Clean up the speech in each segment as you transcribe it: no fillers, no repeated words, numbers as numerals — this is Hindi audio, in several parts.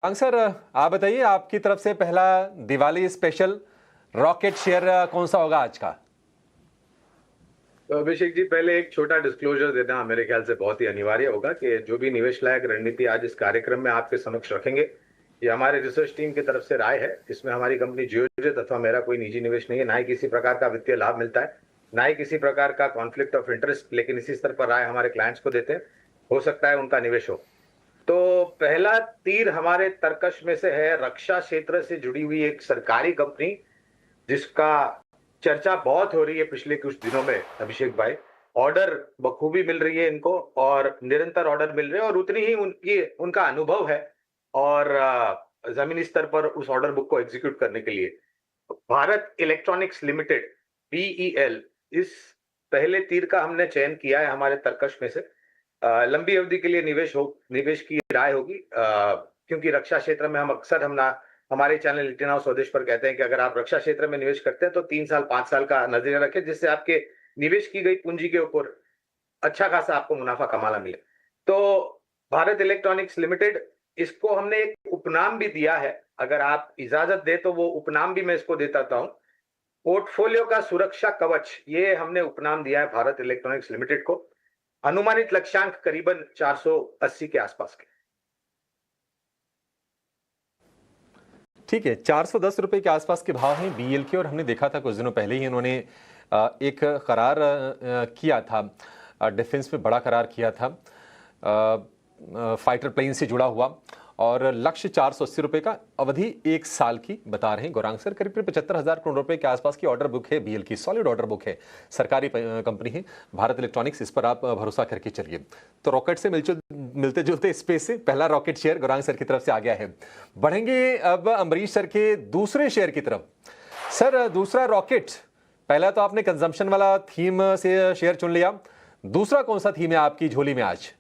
सर, आप बताइए, आपकी तरफ से पहला दिवाली स्पेशल रॉकेट शेयर कौन सा होगा आज का? तो अभिषेक जी, पहले एक छोटा डिस्क्लोजर देना मेरे ख्याल से बहुत ही अनिवार्य होगा कि जो भी निवेश लायक रणनीति आज इस कार्यक्रम में आपके समक्ष रखेंगे, ये हमारे रिसर्च टीम की तरफ से राय है। इसमें हमारी कंपनी जियोजेट अथवा मेरा कोई निजी निवेश नहीं है, ना ही किसी प्रकार का वित्तीय लाभ मिलता है, ना ही किसी प्रकार का कॉन्फ्लिक्ट ऑफ इंटरेस्ट। लेकिन इसी स्तर पर राय हमारे क्लाइंट्स को देते हैं, हो सकता है उनका निवेश हो। तो पहला तीर हमारे तर्कश में से है रक्षा क्षेत्र से जुड़ी हुई एक सरकारी कंपनी, जिसका चर्चा बहुत हो रही है पिछले कुछ दिनों में अभिषेक भाई। ऑर्डर बखूबी मिल रही है इनको, और निरंतर ऑर्डर मिल रहे हैं, और उतनी ही उनका अनुभव है और जमीनी स्तर पर उस ऑर्डर बुक को एग्जीक्यूट करने के लिए भारत इलेक्ट्रॉनिक्स लिमिटेड बीईएल इस पहले तीर का हमने चयन किया है हमारे तर्कश में से। लंबी अवधि के लिए निवेश की राय होगी, क्योंकि रक्षा क्षेत्र में हम अक्सर हमारे चैनल इंडियन हाउस स्वदेश पर कहते हैं कि अगर आप रक्षा क्षेत्र में निवेश करते हैं तो 3 साल 5 साल का नजरिया रखें, जिससे आपके निवेश की गई पूंजी के ऊपर अच्छा खासा आपको मुनाफा कमाना मिले। तो भारत इलेक्ट्रॉनिक्स लिमिटेड, इसको हमने एक उपनाम भी दिया है। अगर आप इजाजत दे तो वो उपनाम भी मैं इसको देता हूं, पोर्टफोलियो का सुरक्षा कवच। ये हमने उपनाम दिया है भारत इलेक्ट्रॉनिक्स लिमिटेड को। अनुमानित लक्ष्यांक करीबन 480 के आसपास के। ठीक है, 410 रुपए के आसपास के भाव हैं बीएल के। और हमने देखा था कुछ दिनों पहले ही इन्होंने एक करार किया था, डिफेंस में बड़ा करार किया था, फाइटर प्लेन से जुड़ा हुआ, और लक्ष्य 480 रुपए का, अवधि 1 साल की बता रहे हैं गौरांग सर। करीब 75,000 करोड़ रुपए के आसपास की ऑर्डर बुक है बीएल की, सॉलिड ऑर्डर बुक है, सरकारी कंपनी है भारत इलेक्ट्रॉनिक्स। इस पर आप भरोसा करके चलिए। तो रॉकेट से मिलते जुलते स्पेस से पहला रॉकेट शेयर गौरांग सर की तरफ से आ गया है। बढ़ेंगे अब अमरीश सर के दूसरे शेयर की तरफ। सर, दूसरा रॉकेट, पहला तो आपने कंजम्पशन वाला थीम से शेयर चुन लिया, दूसरा कौन सा थीम है आपकी झोली में आज?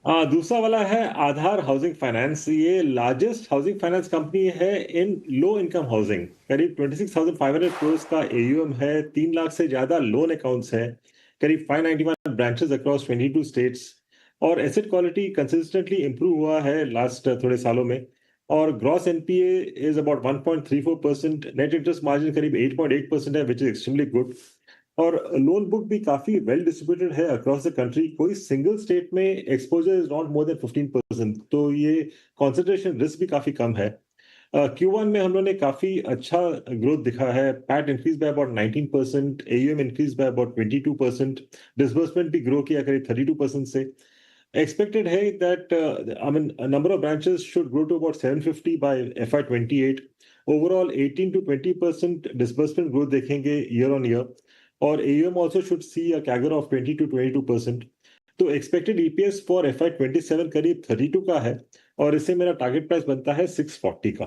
दूसरा वाला है आधार हाउसिंग फाइनेंस। ये लार्जेस्ट हाउसिंग फाइनेंस कंपनी है इन लो इनकम हाउसिंग। करीब 26,500 करोड़ का एयूएम है, 3 लाख से ज्यादा लोन अकाउंट्स हैं, करीब 591 ब्रांचेस अक्रॉस 22 स्टेट्स, और एसेट क्वालिटी कंसिस्टेंटली इंप्रूव हुआ है लास्ट थोड़े सालों में। और gross NPA is about 1.34%, net interest margin करीब 8.8% है, विच इज एक्सट्रीमली गुड। और लोन बुक भी काफी वेल डिस्ट्रीब्यूटेड है अक्रॉस द कंट्री। कोई सिंगल स्टेट में exposure is not more than 15%, तो ये कॉन्सेंट्रेशन रिस्क भी काफी कम है। Q1 में हम लोगों ने काफी अच्छा ग्रोथ दिखा है। PAT increase by about 19%, AUM increase by about 22%, disbursement भी ग्रो किया करीब 32% से। एक्सपेक्टेड है that number of branches should grow to about 750 by FY28। Overall 18 to 20% disbursement growth देखेंगे ईयर ऑन ईयर, और AUM also should see a CAGR of 20 to 22%। तो एक्सपेक्टेड EPS फॉर FY27 करीब 32 का है, और इससे मेरा टारगेट प्राइस बनता है 640 का।